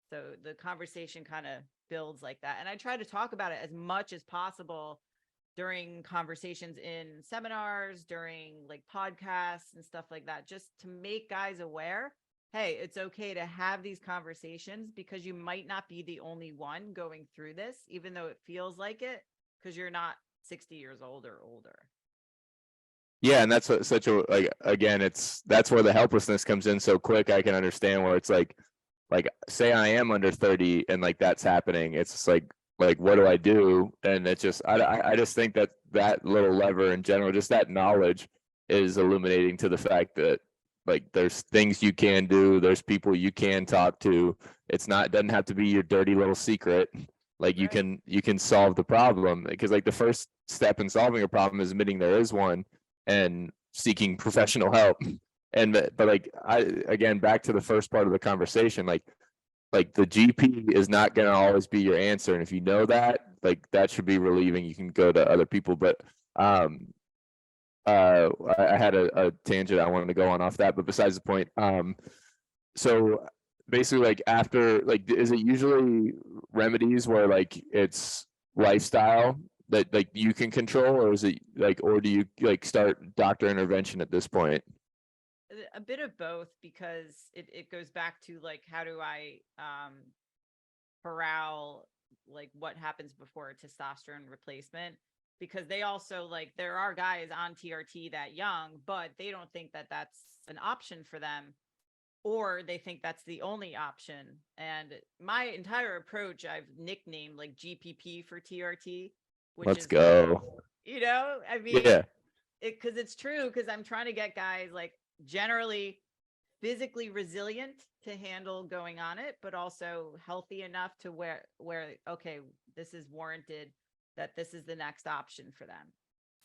So the conversation kind of builds like that. And I try to talk about it as much as possible during conversations in seminars, during like podcasts and stuff like that, just to make guys aware, hey, it's okay to have these conversations, because you might not be the only one going through this, even though it feels like it, because you're not 60 years old or older. Yeah, and that's such a, like, again, that's where the helplessness comes in so quick. I can understand where it's like say I am under 30 and like that's happening. It's just like what do I do? And it's just I just think that little lever in general, just that knowledge, is illuminating to the fact that like there's things you can do, there's people you can talk to. It doesn't have to be your dirty little secret. Like you can solve the problem, because like the first step in solving a problem is admitting there is one and seeking professional help. But like again, back to the first part of the conversation, like the GP is not going to always be your answer. And if you know that, like that should be relieving. You can go to other people. But I had a tangent I wanted to go on off that, but besides the point, so basically like after, like, is it usually remedies where like it's lifestyle that like you can control, or is it like, or do you like start doctor intervention at this point? a bit of both, because it goes back to like, how do I corral like what happens before a testosterone replacement? Because they also, like, there are guys on TRT that young, but they don't think that that's an option for them, or they think that's the only option. And my entire approach, I've nicknamed like GPP for TRT, which Let's is go. like, I mean, Yeah. because it's true, because I'm trying to get guys like generally physically resilient to handle going on it, but also healthy enough to where okay, this is warranted, that this is the next option for them.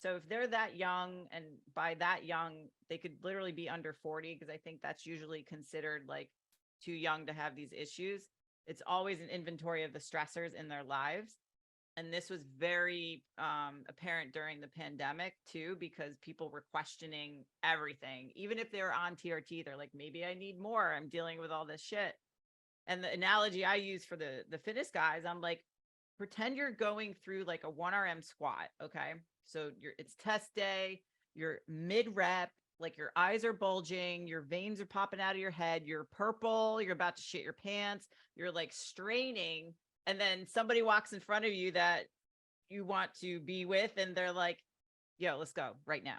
So if they're that young, and by that young, they could literally be under 40, because I think that's usually considered like too young to have these issues. It's always an inventory of the stressors in their lives. And this was very apparent during the pandemic too, because people were questioning everything. Even if they were on TRT, they're like, maybe I need more. I'm dealing with all this shit. And the analogy I use for the fitness guys, I'm like, pretend you're going through like a 1RM squat. Okay. So it's test day, you're mid rep, like your eyes are bulging, your veins are popping out of your head, you're purple, you're about to shit your pants, you're like straining. And then somebody walks in front of you that you want to be with, and they're like, yo, let's go right now.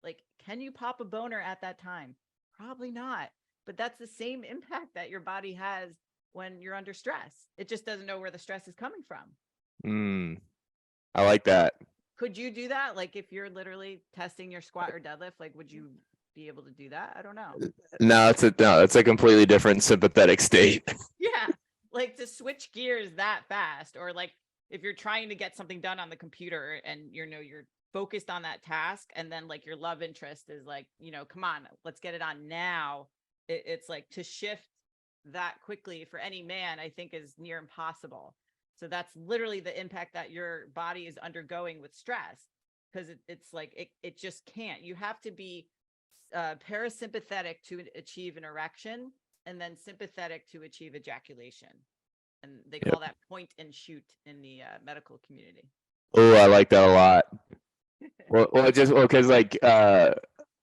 Like, can you pop a boner at that time? Probably not. But that's the same impact that your body has when you're under stress. It just doesn't know where the stress is coming from. I like that. Could you do that? Like, if you're literally testing your squat or deadlift, like, would you be able to do that? I don't know. No, it's a completely different sympathetic state. Yeah. Like, to switch gears that fast, or like if you're trying to get something done on the computer and you're focused on that task, and then like your love interest is like, come on, let's get it on now. It's like, to shift that quickly for any man, I think, is near impossible. So that's literally the impact that your body is undergoing with stress, because it's like, it just can't. You have to be parasympathetic to achieve an erection, and then sympathetic to achieve ejaculation. And they call that point and shoot in the medical community. Oh, I like that a lot. Because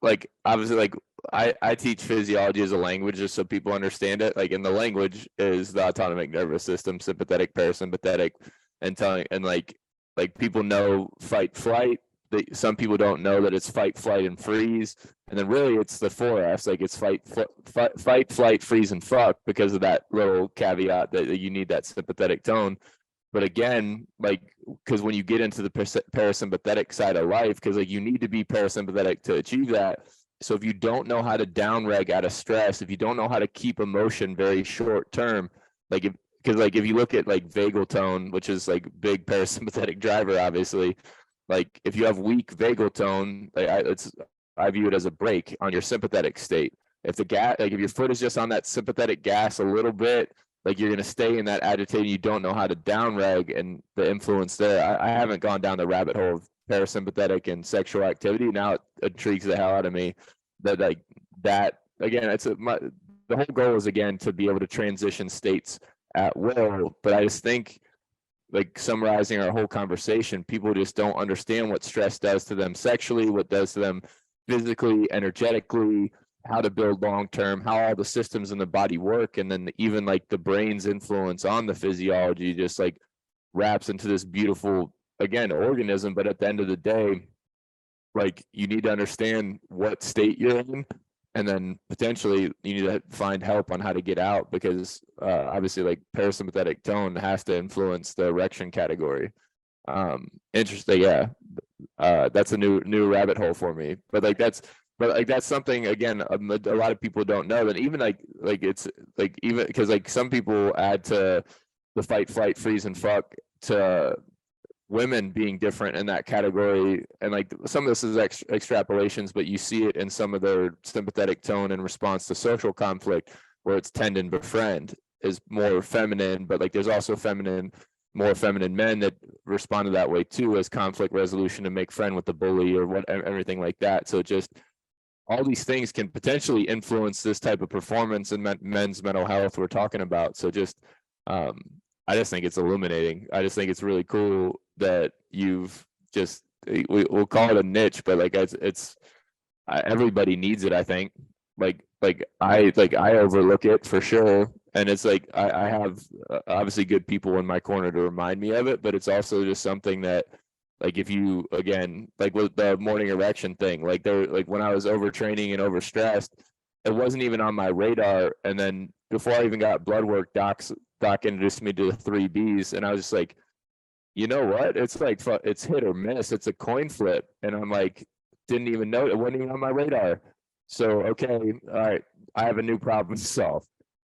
like obviously, like I teach physiology as a language just so people understand it. Like, in the language is the autonomic nervous system, sympathetic, parasympathetic, and like people know fight, flight. Some people don't know that it's fight, flight, and freeze. And then really it's the 4Fs, like it's fight, flight, freeze, and fuck, because of that little caveat that you need that sympathetic tone. But again, like, because when you get into the parasympathetic side of life, because like you need to be parasympathetic to achieve that. So if you don't know how to downreg out of stress, if you don't know how to keep emotion very short term, like if you look at like vagal tone, which is like big parasympathetic driver, obviously, like if you have weak vagal tone, like I view it as a brake on your sympathetic state. If the gas, like if your foot is just on that sympathetic gas a little bit, like you're going to stay in that agitated, you don't know how to downreg, and the influence there. I haven't gone down the rabbit hole of parasympathetic and sexual activity. Now it intrigues the hell out of me that again, the whole goal is, again, to be able to transition states at will. But I just think, like, summarizing our whole conversation, people just don't understand what stress does to them sexually, what does to them physically, energetically, how to build long term, how all the systems in the body work, and then even like the brain's influence on the physiology just like wraps into this beautiful, again, organism. But at the end of the day, like, you need to understand what state you're in, and then potentially you need to find help on how to get out, because obviously, like, parasympathetic tone has to influence the erection category. Interesting. Yeah. That's a new rabbit hole for me, but that's something, again, a lot of people don't know. That even like it's like, even because like some people add to the fight, flight, freeze, and fuck to women being different in that category, and like some of this is extrapolations, but you see it in some of their sympathetic tone in response to social conflict, where it's tend and befriend is more feminine, but like there's also more feminine men that respond to that way too, as conflict resolution, to make friend with the bully or what, everything like that. So just all these things can potentially influence this type of performance and men's mental health we're talking about. So just I just think it's illuminating. I just think it's really cool that you've we'll call it a niche, but like it's everybody needs it, I think. I overlook it for sure. And it's like, I have obviously good people in my corner to remind me of it, but it's also just something that, like, if you, again, like with the morning erection thing, like when I was overtraining and overstressed, it wasn't even on my radar. And then before I even got blood work, doc introduced me to the 3Bs, and I was just like, you know what? It's like, it's hit or miss. It's a coin flip. And I'm like, didn't even know, it wasn't even on my radar. So, okay, all right, I have a new problem to solve.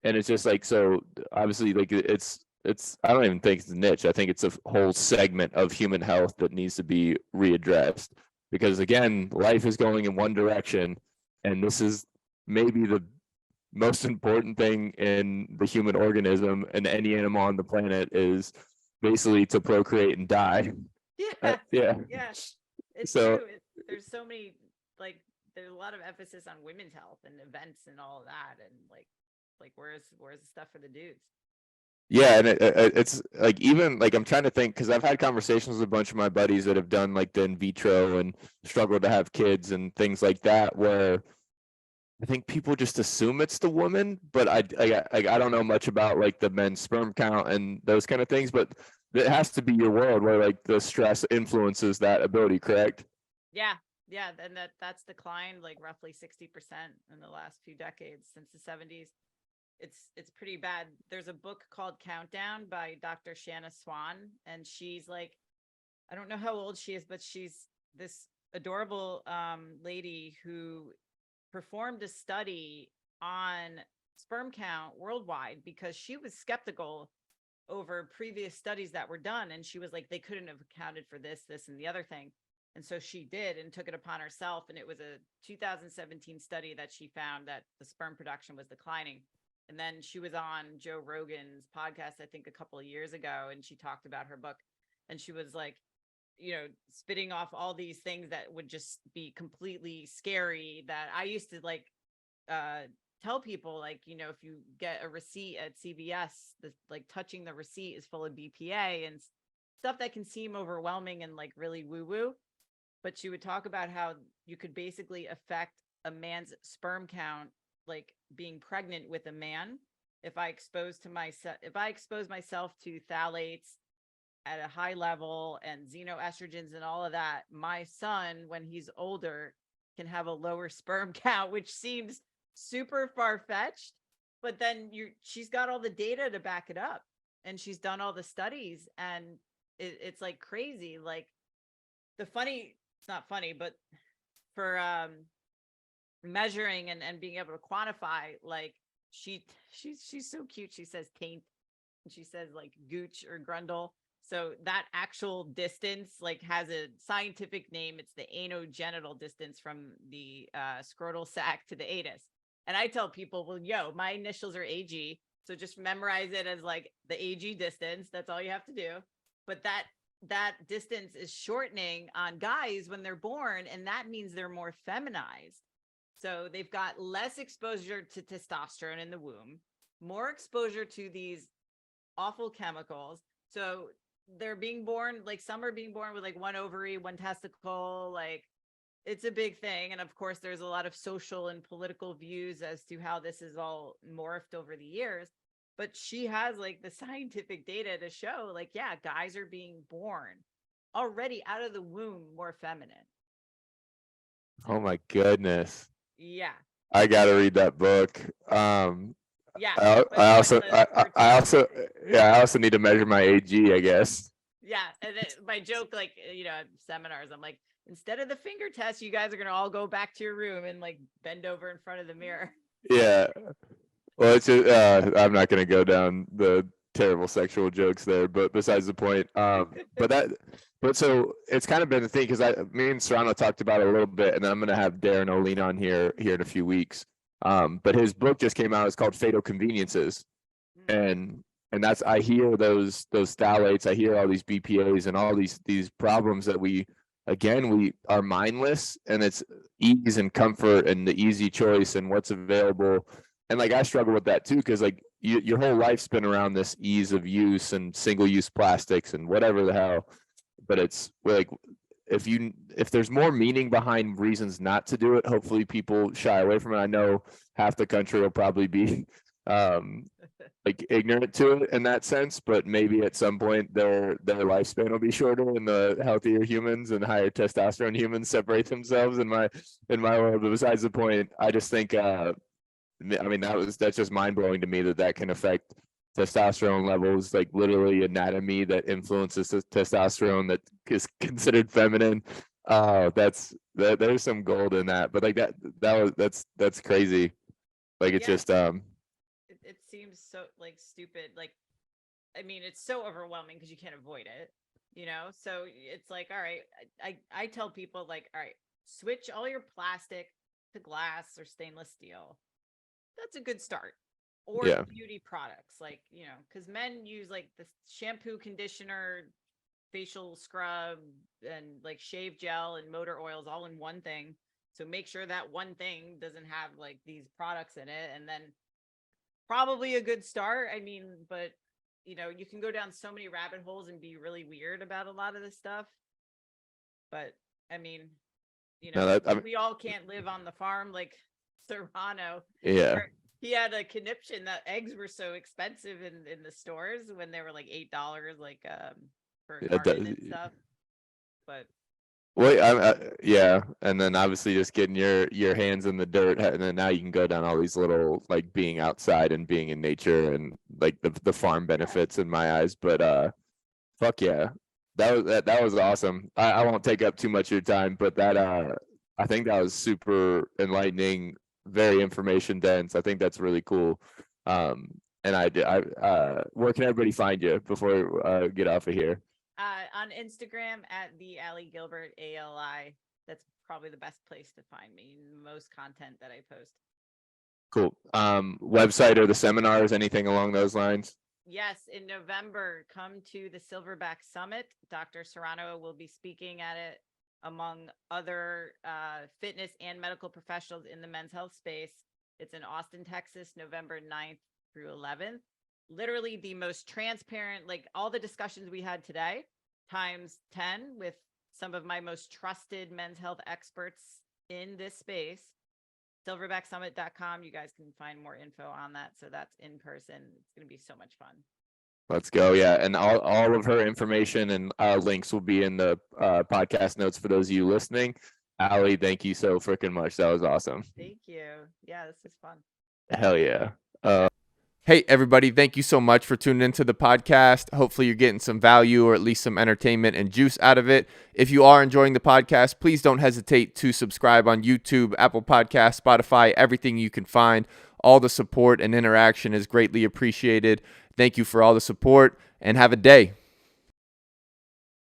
And it's just like, so obviously, like, I don't even think it's a niche. I think it's a whole segment of human health that needs to be readdressed, because again, life is going in one direction, and this is maybe the most important thing in the human organism and any animal on the planet, is basically to procreate and die. Yeah. Yeah. Yeah. It's So true. There's so many, like, there's a lot of emphasis on women's health and events and all of that. And like where's the stuff for the dudes? yeah, and it's like, even like, I'm trying to think, because I've had conversations with a bunch of my buddies that have done like the in vitro and struggled to have kids and things like that, where I think people just assume it's the woman, but I don't know much about like the men's sperm count and those kind of things, but it has to be your world where like the stress influences that ability, correct? Yeah. Yeah. And that's declined like roughly 60% in the last few decades, since the 70s. It's pretty bad. There's a book called Countdown by Dr. Shanna Swan, and she's like, I don't know how old she is, but she's this adorable lady who performed a study on sperm count worldwide, because she was skeptical over previous studies that were done, and she was like, they couldn't have accounted for this and the other thing. And so she did, and took it upon herself, and it was a 2017 study that she found that the sperm production was declining. And then she was on Joe Rogan's podcast, I think a couple of years ago, and she talked about her book, and she was like, spitting off all these things that would just be completely scary, that I used to like tell people, like, if you get a receipt at CVS, like touching the receipt is full of BPA and stuff that can seem overwhelming and like really woo woo. But she would talk about how you could basically affect a man's sperm count, like being pregnant with a man. If I expose myself to phthalates at a high level and xenoestrogens and all of that, my son, when he's older, can have a lower sperm count, which seems super far-fetched, but then she's got all the data to back it up, and she's done all the studies, and it's like crazy. Like, it's not funny, but for measuring and being able to quantify, like, she's so cute. She says taint, and she says like gooch or grundle. So that actual distance like has a scientific name. It's the anogenital distance from the scrotal sac to the anus. And I tell people, well, my initials are AG, so just memorize it as like the AG distance. That's all you have to do. But that distance is shortening on guys when they're born, and that means they're more feminized. So they've got less exposure to testosterone in the womb, more exposure to these awful chemicals. So they're being born, like, some are being born with like one ovary, one testicle. Like, it's a big thing. And of course, there's a lot of social and political views as to how this is all morphed over the years. But she has like the scientific data to show, like, yeah, guys are being born already out of the womb more feminine. Oh my goodness. Yeah. I gotta read that book. Yeah. I also need to measure my AG, I guess. Yeah. And my joke, like, at seminars, I'm like, instead of the finger test, you guys are going to all go back to your room and like bend over in front of the mirror. Yeah. Well, it's just, I'm not going to go down the terrible sexual jokes there, but besides the point, but so it's kind of been the thing, because me and Serrano talked about it a little bit, and then I'm going to have Darren O'Lean on here in a few weeks. But his book just came out. It's called Fatal Conveniences. And that's, I hear those phthalates, I hear all these BPAs and all these problems that we are mindless, and it's ease and comfort and the easy choice and what's available. And like, I struggle with that too, because like your whole life's been around this ease of use and single use plastics and whatever the hell. But it's like, if there's more meaning behind reasons not to do it, hopefully people shy away from it. I know half the country will probably be like ignorant to it in that sense, but maybe at some point their lifespan will be shorter and the healthier humans and higher testosterone humans separate themselves in my world. But besides the point, I just think I mean that's just mind blowing to me that can affect testosterone levels, like literally anatomy that influences the testosterone that is considered feminine. There's some gold in that, but like that's crazy. Like it's just it seems so like stupid. Like, I mean, it's so overwhelming because you can't avoid it, you know? So it's like, all right, I tell people like, all right, switch all your plastic to glass or stainless steel. That's a good start. Or Yeah. beauty products, like, you know, because men use like the shampoo, conditioner, facial scrub, and like shave gel and motor oils all in one thing. So make sure that one thing doesn't have like these products in it, and then probably a good start. I mean, but you know, you can go down so many rabbit holes and be really weird about a lot of this stuff. But I mean, you No, know, that we all can't live on the farm like Serrano. yeah. where He had a conniption that eggs were so expensive in the stores when they were like $8, like for a Yeah, carton and stuff. But well, yeah, and then obviously just getting your hands in the dirt, and then now you can go down all these little like being outside and being in nature and like the farm benefits in my eyes. But fuck yeah, that was awesome. I won't take up too much of your time, but that I think that was super enlightening, very information dense. I think that's really cool. And where can everybody find you before we get off of here? on Instagram at the Ali Gilbert ALI. That's probably the best place to find me. Most content that I post. Cool. Website or the seminars, anything along those lines? Yes, in November, come to the Silverback Summit. Dr. Serrano will be speaking at it, among other fitness and medical professionals in the men's health space. It's in Austin, Texas, November 9th through 11th. Literally the most transparent, like all the discussions we had today, times 10 with some of my most trusted men's health experts in this space. Silverbacksummit.com. You guys can find more info on that. So that's in person. It's going to be so much fun. Let's go. Yeah. And all of her information and links will be in the podcast notes for those of you listening. Ali, thank you so freaking much. That was awesome. Thank you. Yeah, this is fun. Hell yeah. Hey, everybody, thank you so much for tuning into the podcast. Hopefully you're getting some value or at least some entertainment and juice out of it. If you are enjoying the podcast, please don't hesitate to subscribe on YouTube, Apple Podcasts, Spotify, everything you can find. All the support and interaction is greatly appreciated. Thank you for all the support and have a day.